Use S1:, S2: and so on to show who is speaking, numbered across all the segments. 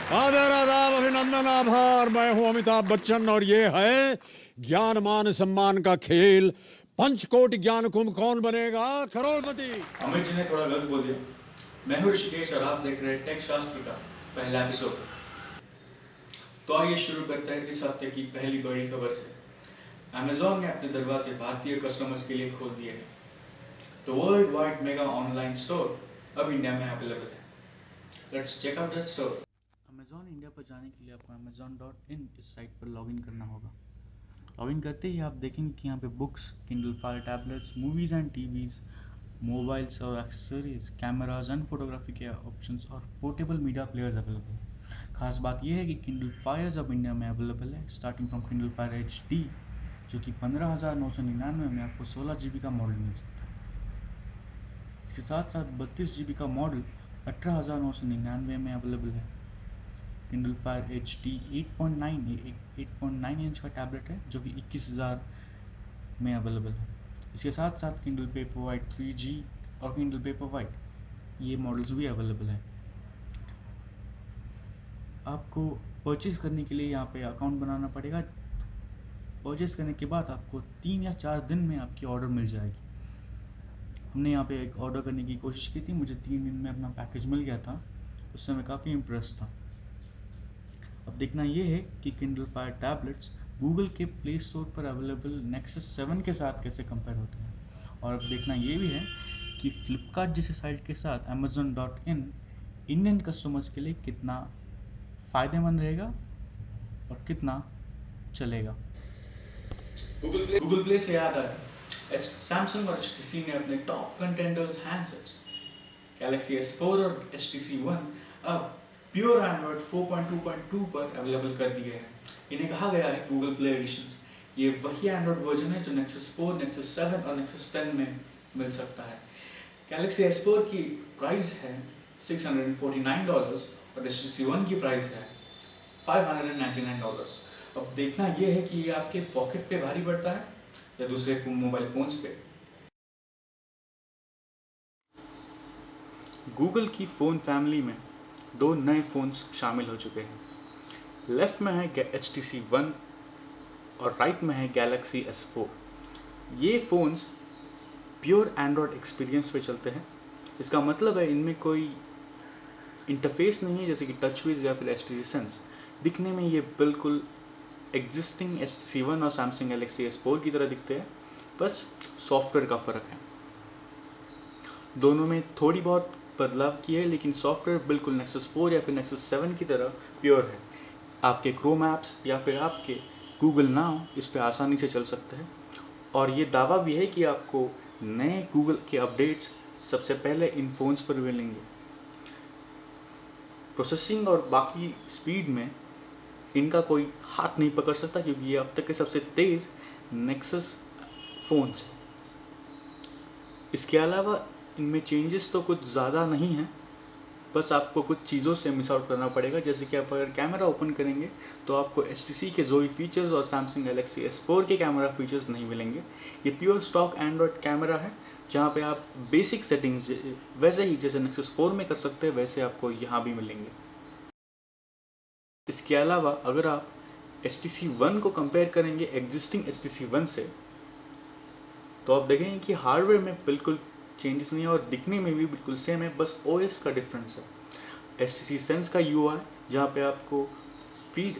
S1: आदर आदाब अभिनंदन आभार। मैं हूं अमिताभ बच्चन और ये है ज्ञान मान सम्मान का खेल। पंचकोट ज्ञान कुंभ कौन बनेगा करोड़पति।
S2: अमित जी ने थोड़ा गलत बोल दिया। मैं हूं ऋषिकेश और आप देख रहे हैं टेक शास्त्र का पहला एपिसोड। तो आइए शुरू करते हैं इस हफ्ते की पहली बड़ी खबर से। Amazon ने अपने दरवाजे भारतीय कस्टमर्स के लिए खोल दिए हैं। तो world wide mega online store अब इंडिया में अवेलेबल है। Let's check out that store. Amazon India पर जाने के लिए आपको amazon.in इस साइट पर लॉगिन करना होगा। लॉगिन करते ही आप देखेंगे कि यहाँ पे books, Kindle fire tablets, movies and TVs, mobiles और एक्सेसरीज, कैमराज एंड फोटोग्राफी के ऑप्शंस और पोर्टेबल मीडिया प्लेयर्स अवेलेबल है। खास बात यह है कि किंडल फायर्स अब इंडिया में अवेलेबल है, starting from Kindle fire HD, जो कि 15,999 में आपको 16 GB का मॉडल मिल सकता है। इसके साथ साथ 32 GB का मॉडल 18,999 में अवेलेबल है। किंडल फायर HD 8.9 इंच का टैबलेट है जो कि 21,000 में अवेलेबल है। इसके साथ साथ किंडल पेपरवाइट 3G और किंडल पेपरवाइट ये मॉडल्स भी अवेलेबल है। आपको परचेज करने के लिए यहाँ पे अकाउंट बनाना पड़ेगा। परचेज करने के बाद आपको 3 या 4 दिन में आपकी ऑर्डर मिल जाएगी। हमने यहाँ पे एक ऑर्डर करने की कोशिश की थी, मुझे 3 दिन में अपना पैकेज मिल गया था। उससे मैं काफ़ी इम्प्रेस था। अब देखना ये है कि किंडल फायर टैबलेट्स गूगल के प्ले स्टोर पर अवेलेबल नेक्सस 7 के साथ कैसे कंपेयर होते हैं। और अब देखना ये भी है कि फ्लिपकार्ट जैसे साइट के साथ amazon.in इंडियन कस्टमर्स के लिए कितना फ़ायदेमंद रहेगा और कितना चलेगा। गूगल प्ले से याद आया, सैमसंग और HTC ने अपने top contenders handsets Galaxy S4 और HTC One अब प्योर एंड्रॉइड 4.2.2 पर अवेलेबल कर दिए हैं। इन्हें कहा गया है गूगल प्ले एडिशंस। ये वही एंड्रॉइड वर्जन है जो Nexus 4, Nexus 7 और Nexus 10 में मिल सकता है। गैलेक्सी S4 की प्राइस है $649 और HTC One की प्राइस है $599। अब देखना यह है कि ये आपके पॉकेट पे भारी पड़ता है या दूसरे मोबाइल फोन्स पे। गूगल की फ़ोन फैमिली में 2 नए फ़ोन्स शामिल हो चुके हैं। लेफ्ट में है HTC One और राइट में है गैलेक्सी S4। ये फ़ोन्स प्योर एंड्रॉयड एक्सपीरियंस पे चलते हैं। इसका मतलब है इनमें कोई इंटरफेस नहीं है जैसे कि टचविज या फिर HTC Sense। दिखने में ये बिल्कुल एग्जिस्टिंग HTC One और सैमसंग गैलेक्सी S4 की तरह दिखते हैं, बस सॉफ्टवेयर का फ़र्क है। दोनों में थोड़ी बहुत बदलाव की है, लेकिन सॉफ्टवेयर बिल्कुल Nexus 4 या फिर Nexus 7 की तरह प्योर है। आपके क्रोम ऐप्स या फिर आपके गूगल नाउ इस पर आसानी से चल सकते हैं। और ये दावा भी है कि आपको नए गूगल के अपडेट्स सबसे पहले इन फ़ोन्स पर मिलेंगे। प्रोसेसिंग और बाकी स्पीड में इनका कोई हाथ नहीं पकड़ सकता, क्योंकि ये अब तक के सबसे तेज़ नेक्सस फ़ोन्स हैं। इसके अलावा इनमें चेंजेस तो कुछ ज़्यादा नहीं हैं, बस आपको कुछ चीज़ों से मिस आउट करना पड़ेगा। जैसे कि आप अगर कैमरा ओपन करेंगे तो आपको HTC के जोई फीचर्स और सैमसंग गैलेक्सी S4 के कैमरा फीचर्स नहीं मिलेंगे। ये प्योर स्टॉक एंड्रॉयड कैमरा है, जहाँ पे आप बेसिक सेटिंग्स वैसे ही जैसे Nexus 4 में कर सकते हैं, वैसे आपको यहाँ भी मिलेंगे। इसके अलावा अगर आप HTC One को कंपेयर करेंगे एग्जिस्टिंग HTC One से, तो आप देखेंगे कि हार्डवेयर में बिल्कुल चेंजेस नहीं है और दिखने में भी बिल्कुल सेम है, बस OS का डिफरेंस है। HTC Sense का UI जहाँ पे आपको फीड,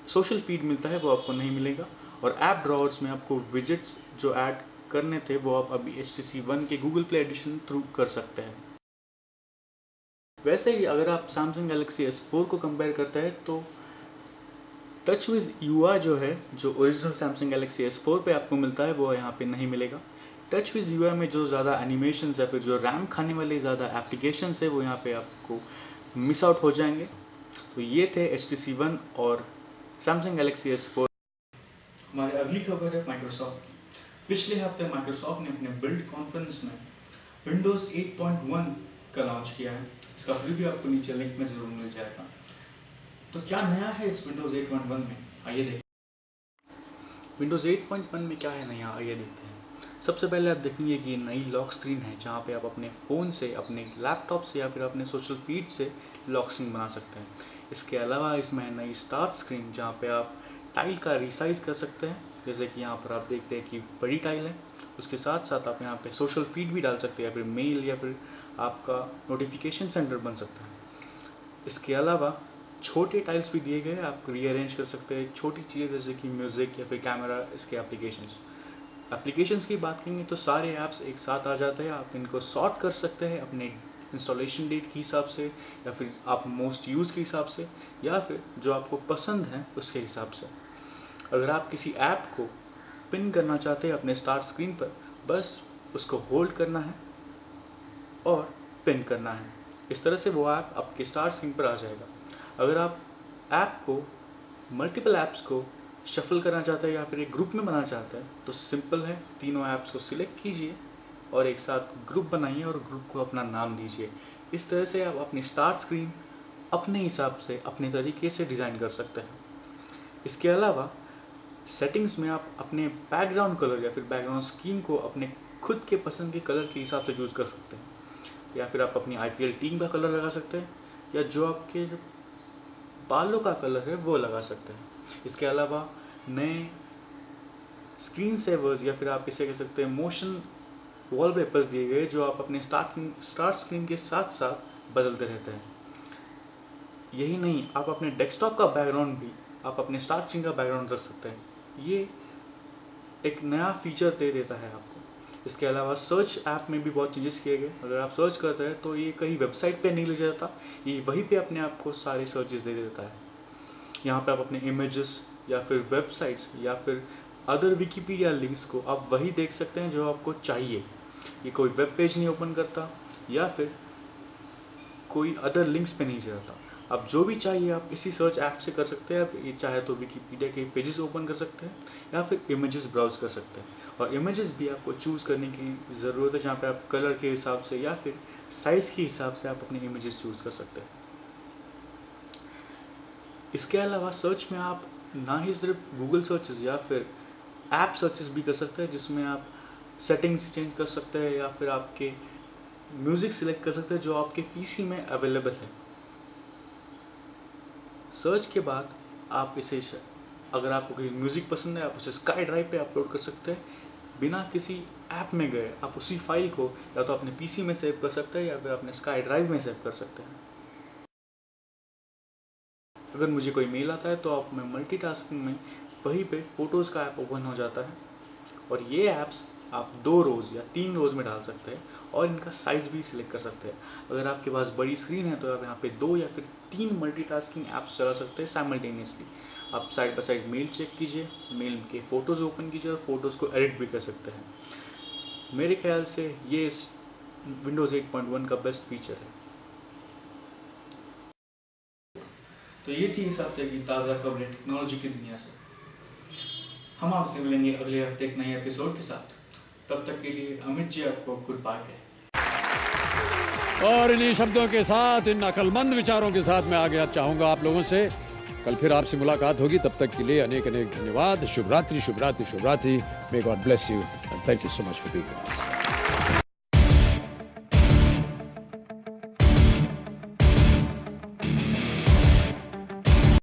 S2: सोशल फीड मिलता है, वो आपको नहीं मिलेगा। और ऐप ड्रॉवर्स में आपको विजेट्स जो ऐड करने थे वो आप अभी HTC One के गूगल प्ले एडिशन थ्रू कर सकते हैं। वैसे ही अगर आप सैमसंग गैलेक्सी S4 को कंपेयर करते हैं तो टचविज UI जो है, जो ओरिजिनल सैमसंग गैलेक्सी S4 पे आपको मिलता है, वो यहाँ पे नहीं मिलेगा। टचविज UI में जो ज़्यादा एनिमेशंस या फिर जो रैम खाने वाले ज़्यादा एप्लीकेशंस है, वो यहाँ पे आपको मिस आउट हो जाएंगे। तो ये थे HTC One और सैमसंग गैलेक्सी S4। हमारी अगली खबर है माइक्रोसॉफ्ट की। पिछले हफ्ते माइक्रोसॉफ्ट ने अपने बिल्ड कॉन्फ्रेंस में विंडोज 8.1 का लॉन्च किया है। इसका रिव्यू आपको नीचे लिंक में जरूर मिल जाएगा। तो क्या नया है इस विंडोज 8.1 में, आइए देखते हैं। विंडोज 8.1 में क्या है नया, आइए देखते हैं। सबसे पहले आप देखेंगे कि ये नई लॉक स्क्रीन है जहाँ पे आप अपने फ़ोन से, अपने लैपटॉप से या फिर अपने सोशल फीड से लॉक स्क्रीन बना सकते हैं। इसके अलावा इसमें है नई स्टार्ट स्क्रीन जहाँ पे आप टाइल का रिसाइज कर सकते हैं। जैसे कि यहाँ पर आप देखते हैं कि बड़ी टाइल है, उसके साथ साथ आप यहाँ पे सोशल फीड भी डाल सकते हैं या फिर मेल या फिर आपका नोटिफिकेशन सेंटर बन सकता है। इसके अलावा छोटे टाइल्स भी दिए गए हैं, आप रीअरेंज कर सकते हैं छोटी चीज़ें जैसे कि म्यूज़िक या फिर कैमरा, इसके एप्लीकेशंस की बात करेंगे तो सारे ऐप्स एक साथ आ जाते हैं। आप इनको सॉर्ट कर सकते हैं अपने इंस्टॉलेशन डेट के हिसाब से या फिर आप मोस्ट यूज़ के हिसाब से या फिर जो आपको पसंद है उसके हिसाब से। अगर आप किसी ऐप को पिन करना चाहते हैं अपने स्टार्ट स्क्रीन पर, बस उसको होल्ड करना है और पिन करना है। इस तरह से वो ऐप आपके स्टार्ट स्क्रीन पर आ जाएगा। अगर आप ऐप को, मल्टीपल ऐप्स को शफल करना चाहते हैं या फिर एक ग्रुप में बनाना चाहते हैं तो सिंपल है, तीनों ऐप्स को सिलेक्ट कीजिए और एक साथ ग्रुप बनाइए और ग्रुप को अपना नाम दीजिए। इस तरह से आप अपनी स्टार्ट स्क्रीन अपने हिसाब से, अपने तरीके से डिज़ाइन कर सकते हैं। इसके अलावा सेटिंग्स में आप अपने बैकग्राउंड कलर या फिर बैकग्राउंड स्कीम को अपने खुद के पसंद के कलर के हिसाब से चूज़ कर सकते हैं, या फिर आप अपनी IPL टीम का कलर लगा सकते हैं या जो आपके बालों का कलर है वो लगा सकते हैं। इसके अलावा नए स्क्रीन सेवर्स या फिर आप इसे कह सकते हैं मोशन वॉलपेपर्स दिए गए जो आप अपने स्टार्ट स्क्रीन के साथ साथ बदलते रहते हैं। यही नहीं, आप अपने डेस्कटॉप का बैकग्राउंड भी आप अपने स्टार्ट स्क्रीन का बैकग्राउंड रख सकते हैं। ये एक नया फीचर दे देता है आपको। इसके अलावा सर्च ऐप में भी बहुत चेंजेस किए गए। अगर आप सर्च करते हैं तो ये कहीं वेबसाइट पे नहीं ले जाता, ये वहीं पे अपने आप को सारे सर्चेस दे देता है। यहाँ पे आप अपने इमेजेस या फिर वेबसाइट्स या फिर अदर विकिपीडिया लिंक्स को आप वही देख सकते हैं जो आपको चाहिए। ये कोई वेब पेज नहीं ओपन करता या फिर कोई अदर लिंक्स पे नहीं जाता। आप जो भी चाहिए आप इसी सर्च ऐप से कर सकते हैं। आप ये चाहे तो विकिपीडिया के पेजेस ओपन कर सकते हैं या फिर इमेजेस ब्राउज कर सकते हैं। और इमेजेस भी आपको चूज़ करने की ज़रूरत है, जहाँ पे आप कलर के हिसाब से या फिर साइज़ के हिसाब से आप अपने इमेजेस चूज़ कर सकते हैं। इसके अलावा सर्च में आप ना ही सिर्फ गूगल सर्चेस या फिर ऐप सर्चेस भी कर सकते हैं, जिसमें आप सेटिंग्स चेंज कर सकते हैं या फिर आपके म्यूज़िक सिलेक्ट कर सकते हैं जो आपके PC में अवेलेबल है। सर्च के बाद आप इसे, अगर आपको कोई म्यूज़िक पसंद है आप उसे स्काई ड्राइव पे अपलोड कर सकते हैं बिना किसी ऐप में गए। आप उसी फाइल को या तो अपने PC में सेव कर सकते हैं या फिर अपने स्काई ड्राइव में सेव कर सकते हैं। अगर मुझे कोई मेल आता है तो आप में मल्टीटास्किंग में वहीं पे फोटोज़ का ऐप ओपन हो जाता है और ये ऐप्स आप 2 रोज़ या 3 रोज़ में डाल सकते हैं और इनका साइज़ भी सिलेक्ट कर सकते हैं। अगर आपके पास बड़ी स्क्रीन है तो आप यहाँ पे 2 या फिर 3 मल्टीटास्किंग ऐप्स चला सकते हैं साइमल्टेनियसली। आप side by side mail check कीजिए, मेल के फ़ोटोज़ ओपन कीजिए और फोटोज़ को एडिट भी कर सकते हैं। मेरे ख्याल से ये इस विंडोज़ 8.1 का बेस्ट फीचर है। तो ये थी इस हफ्ते की ताज़ा खबरें टेक्नोलॉजी की दुनिया से। हम आपसे मिलेंगे अगले हफ्ते एक नए एपिसोड के साथ। तब तक के लिए अमित जी आपको गुड बाय है।
S1: और इन्हीं शब्दों के साथ, इन अकलमंद विचारों के साथ मैं आगे चाहूंगा आप लोगों से कल फिर आपसे मुलाकात होगी। तब तक के लिए अनेक अनेक धन्यवाद। शुभ रात्रि, शुभ रात्रि, शुभ रात्रि। May God bless you and thank you so much for being with us.